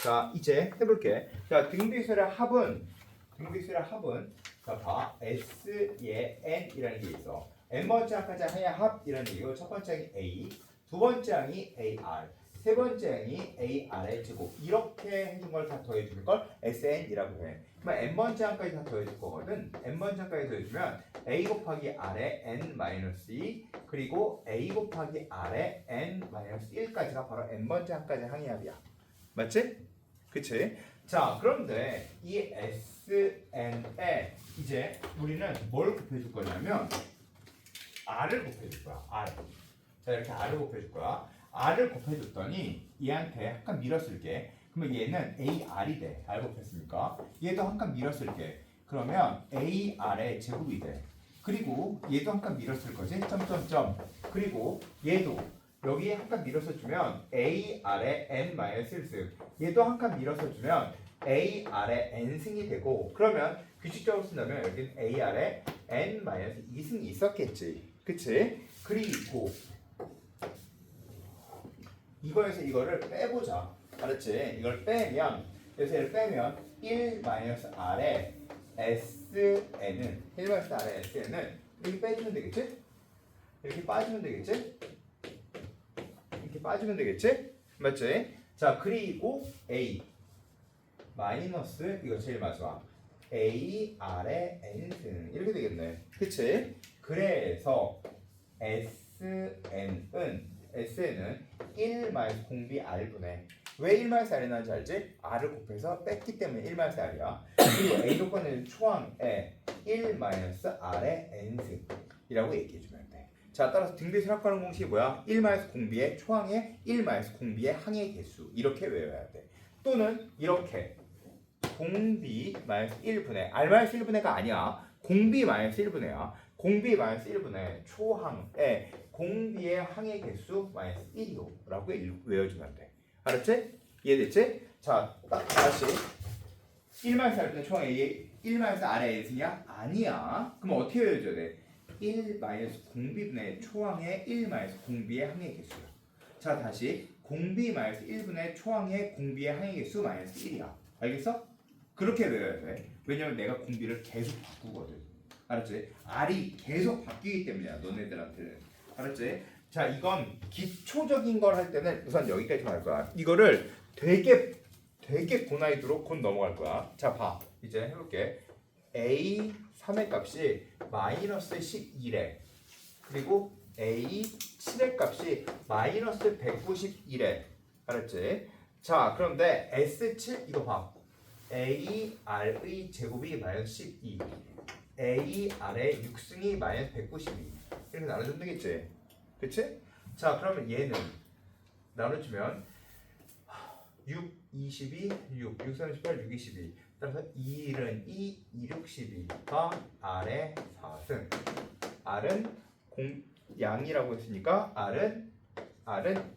자, 이제 해볼게. 자, 등비수의 합은 자, 봐. S의 N이라는 게 있어. N번째 항까지 항의 합이라는 얘기고 첫 번째 항이 A, 두 번째 항이 AR, 세 번째 항이 AR의 제곱. 이렇게 해준 걸 다 더해주는 걸 SN이라고 해. 그러면 N번째 항까지 다 더해줄 거거든. N번째 항까지 더해주면 A 곱하기 R의 N-2 그리고 A 곱하기 R의 N-1까지가 바로 N번째 항까지 항의 합이야. 맞지? 그치? 자, 그런데 이 SN에 이제 우리는 뭘 곱해줄 거냐면 R을 곱해줄 거야. R. 자, 이렇게 R을 곱해줄 거야. R을 곱해줬더니 얘한테 한 칸 밀어쓸게. 그러면 얘는 AR이 돼. R 곱했으니까. 얘도 한 칸 밀어쓸게. 그러면 AR의 제곱이 돼. 그리고 얘도 한 칸 밀어쓸 거지. 점점점. 그리고 얘도 여기에 한 칸 밀어서 주면 AR의 N-1승. 얘도 한 칸 밀어서 주면 AR의 N승이 되고, 그러면 규칙적으로 쓴다면 여기는 AR의 N-2승이 있었겠지. 그치? 그리고 이거에서 이거를 빼보자. 알았지? 이걸 빼면, 그래서 얘를 빼면 1-R의 SN은 1-R의 SN은 이렇게 빼주면 되겠지? 이렇게 빠지면 되겠지? 이렇게 빠지면 되겠지? 맞지? 자, 그리고 A 마이너스 이거 제일 마지막 AR의 N승 이렇게 되겠네. 그치? 그래서 SN은 1 마이너스 공비 R분의, 왜 1 마이너스 R이 나는지 알지? R을 곱해서 뺐기 때문에 1 마이너스 R이야. 그리고 A 조건은 초항에 1 마이너스 R의 N승이라고 얘기해주면 돼. 자, 따라서 등비수 합하는 공식이 뭐야? 1 마이너스 공비의 초항에 1 마이너스 공비의 항의 개수, 이렇게 외워야 돼. 또는 이렇게 공비 마이너스 1분의 R 마이너스 1분의가 아니야. 공비 마이너스 1분의야. 공비 마이너스 1분의 초항에 공비의 항의 개수 마이너스 1이요 라고 외워주면 돼. 알았지? 이해됐지? 자, 딱 다시 1 마이너스 R분의 초항에 1 마이너스 R의 N승이야? 아니야. 그럼 어떻게 외워줘야 돼? 1 마이너스 공비분의 초항의 1 마이너스 공비의 항의 개수야. 자, 다시 공비 마이너스 1분의 초항의 공비의 항의 개수 마이너스 1이야. 알겠어? 그렇게 외워야 돼. 왜냐면 내가 공비를 계속 바꾸거든. 알았지? R이 계속 바뀌기 때문이야, 너네들한테는. 알았지? 자, 이건 기초적인 걸 할 때는 우선 여기까지만 할 거야. 이거를 되게 고난이도로 곧 넘어갈 거야. 자, 봐. 이제 해볼게. A3의 값이 마이너스 11에 그리고 A7의 값이 마이너스 191에. 알았지? 자, 그런데 S7 이거 봐. AR의 제곱이 마이너스 12, AR의 6승이 마이너스 192 이렇게 나눠주면 되겠지? 그치? 자, 그러면 얘는 나눠주면 6, 22, 6, 6, 38, 6, 22 따라서 2은 2, 2, 6, 12가 R의 4승. R은 양이라고 했으니까 R은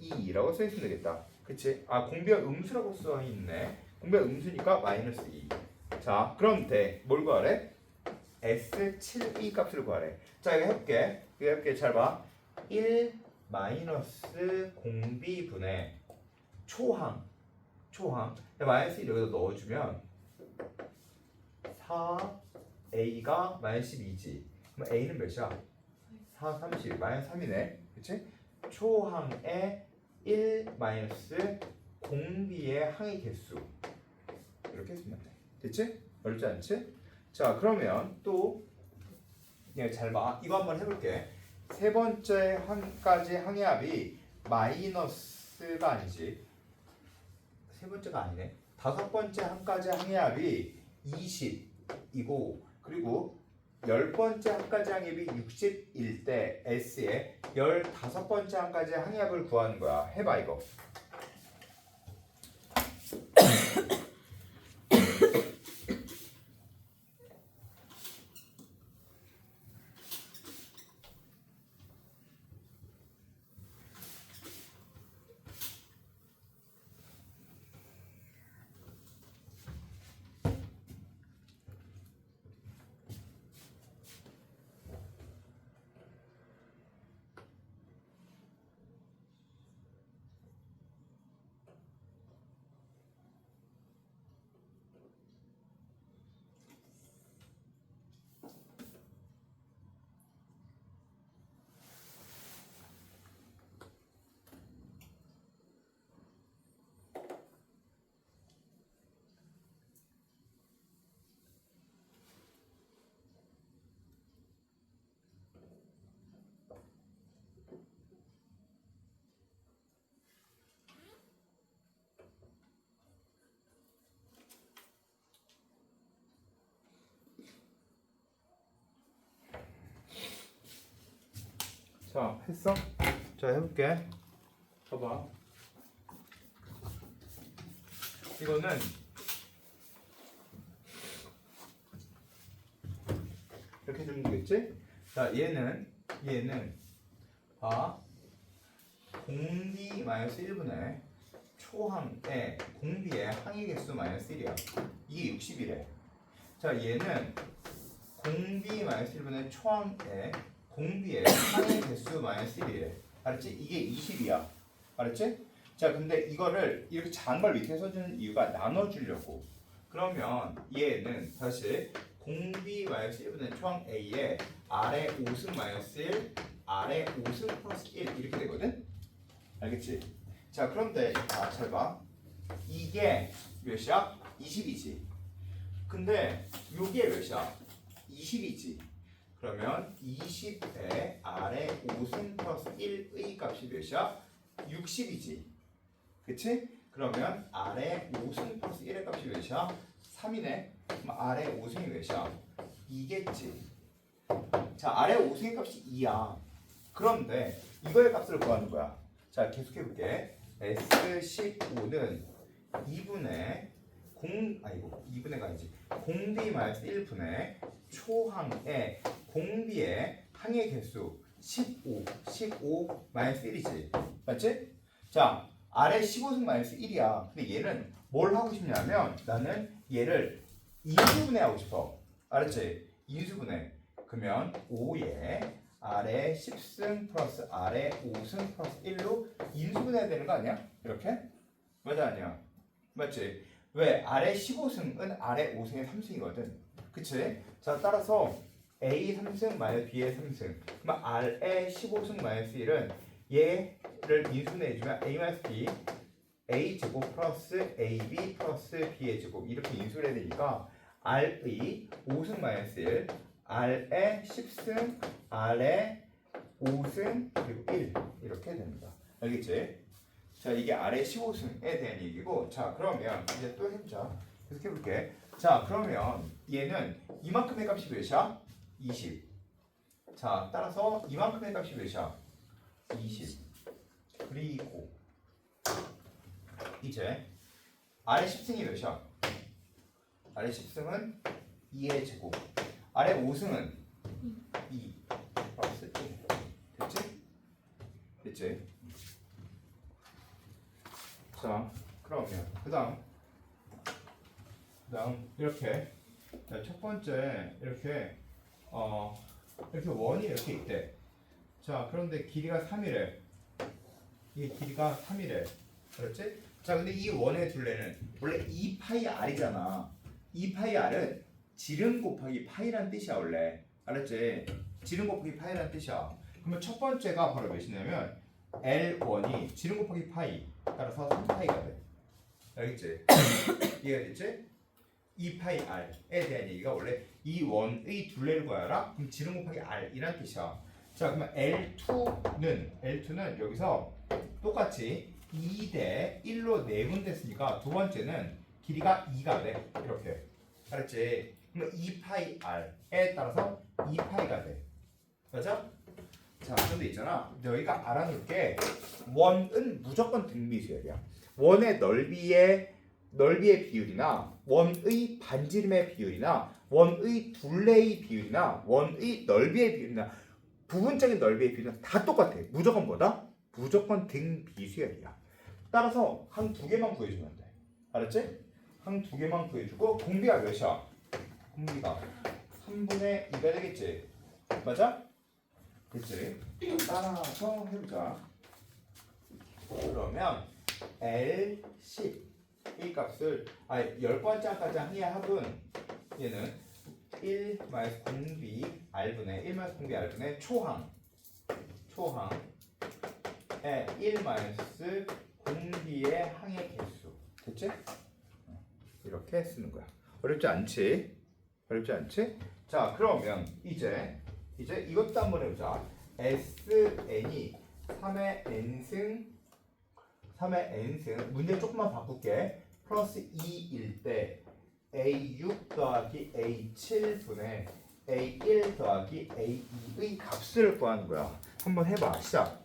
2라고 써있으면 되겠다. 그치? 아, 공비가 음수라고 써있네. 공비가 음수니까 마이너스 2. 자, 그럼 돼. 뭘 구하래? S7E 값을 구하래. 자, 이거 해볼게. 잘 봐. 1 마이너스 공비분의 초항. 마이너스 1 여기다 넣어주면 4A가 마이너스 12지. 그럼 A는 몇이야? 4, 30, 마이너스 3이네. 그치? 초항의 1 마이너스 공비의 항의 개수. 이렇게 쓰면 돼. 됐지? 어렵지 않지? 자, 그러면 또 잘 봐. 이거 한번 해볼게. 세 번째 항까지 항의 합이 마이너스가 아니지. 세 번째가 아니네. 다섯 번째 항까지 항의 합이 20이고, 그리고 10번째 항까지 항의 합이 60일 때 S에 15번째 항까지 항의 합을 구하는 거야. 해봐 이거. 자, 했어? 자, 해볼게. 봐봐. 이거는 이렇게 주면 되겠지? 자, 얘는 공비 마이너스 1분의 초항의 공비의 항의 개수 마이너스 1이야. 이게 60이래. 자, 얘는 공비 마이너스 1분의 초항의 공비의 항의 개수 마이너스 1이래. 알았지? 이게 20이야. 알았지? 자, 근데 이거를 이렇게 작은 걸 밑에 써주는 이유가 나눠주려고. 그러면 얘는 다시 공비 마이너스 1분의 초항 A에 아래 5승 마이너스 1, 아래 5승 플러스 1 이렇게 되거든? 알겠지? 자, 그런데 잘 봐. 이게 몇이야? 20이지. 근데 요게 몇이야? 20이지. 그러면 20의 아래 5승 플러스 1의 값이 몇이야? 60이지. 그치? 그러면 아래 5승 플러스 1의 값이 몇이야? 3이네. 그럼 아래 5승이 몇이야? 2겠지. 자, 아래 5승의 값이 2야. 그런데 이거의 값을 구하는 거야. 자, 계속해볼게. S15는 2분의가 아니지. 공비 마이너스 1분의 초항의 공비의 항의 개수 15 마이너스 1이지. 맞지? 자, 아래 15승 마이너스 1이야. 근데 얘는 뭘 하고 싶냐면 나는 얘를 인수분해 하고 싶어. 알았지? 인수분해. 그러면 5에 아래 10승 플러스 아래 5승 플러스 1로 인수분해야 되는 거 아니야? 이렇게? 맞아 아니야? 맞지? 왜? 아래 15승은 아래 5승의 3승이거든. 그치? 자, 따라서 A 3승 마이너스 B의 3승. 그럼 아래 15승 마이너스 1은 얘를 인수분해해주면 A 마이너스 B A 제곱 플러스 AB 플러스 B의 제곱 이렇게 인수를 해야 되니까 R의 5승 마이너스 1 R의 10승 R의 5승 그리고 1 이렇게 됩니다. 알겠지? 자, 이게 R의 15승에 대한 얘기고, 자, 그러면 이제 또 해보자. 계속 해볼게. 자, 그러면 얘는 이만큼의 값이 몇이야? 20. 자, 따라서 이만큼의 값이 몇이야? 20. 그리고 이제 아래 10승이 몇이야? 아래 10승은 2의 제곱. 아래 5승은 2 플러스 1. 됐지? 됐지? 자, 그러면 그 다음 이렇게. 자, 첫 번째 이렇게 이렇게 원이 이렇게 있대. 자, 그런데 길이가 3이래. 이게 길이가 3이래. 그렇지? 자, 근데 이 원의 둘레는 원래 2파이 r이잖아. 2파이 r은 지름 곱하기 파이란 뜻이야 원래. 알았지? 지름 곱하기 파이란 뜻이야. 그러면 첫 번째가 바로 몇이냐면 L1이 지름 곱하기 파이 따라서 3파이가 돼. 알겠지? 이해가 됐지? 2파이 r에 대한 얘기가 원래 이 원의 둘레를 구하라. 그럼 지름 곱하기 r이란 뜻이야. 자, 그러면 L2는 여기서 똑같이 2대 1로 내분됐으니까 두 번째는 길이가 2가 돼. 이렇게. 알았지? 그럼 2파이 r에 따라서 2파이가 돼. 맞아? 자, 근데 있잖아. 너희가 알아놓을 게 원은 무조건 등비수열이야. 원의 넓이의 비율이나 원의 반지름의 비율이나 원의 둘레의 비율이나 원의 넓이의 비율이나 부분적인 넓이의 비율은 다 똑같아. 무조건 뭐다? 무조건 등비수열이야. 따라서 한 두 개만 구해주면 돼. 알았지? 한 두 개만 구해주고 공비가 몇이야? 공비가 3분의 2가 되겠지? 맞아? 그치? 따라서 해보자. 그러면 L10 이 값을 10번째까지 항의 합은 얘는 1 마이너스 공비 R분의 1 마이너스 공비 R분의 초항에 1 마이너스 공비의 항의 개수. 됐지? 이렇게 쓰는 거야. 어렵지 않지? 어렵지 않지? 자, 그러면 이제 이것도 한번 해보자. Sn이 3의 n승 문제 조금만 바꿀게. 플러스 2일 때 A6 더하기 A7분의 A1 더하기 A2의 값을 구하는 거야. 한번 해봐. 시작.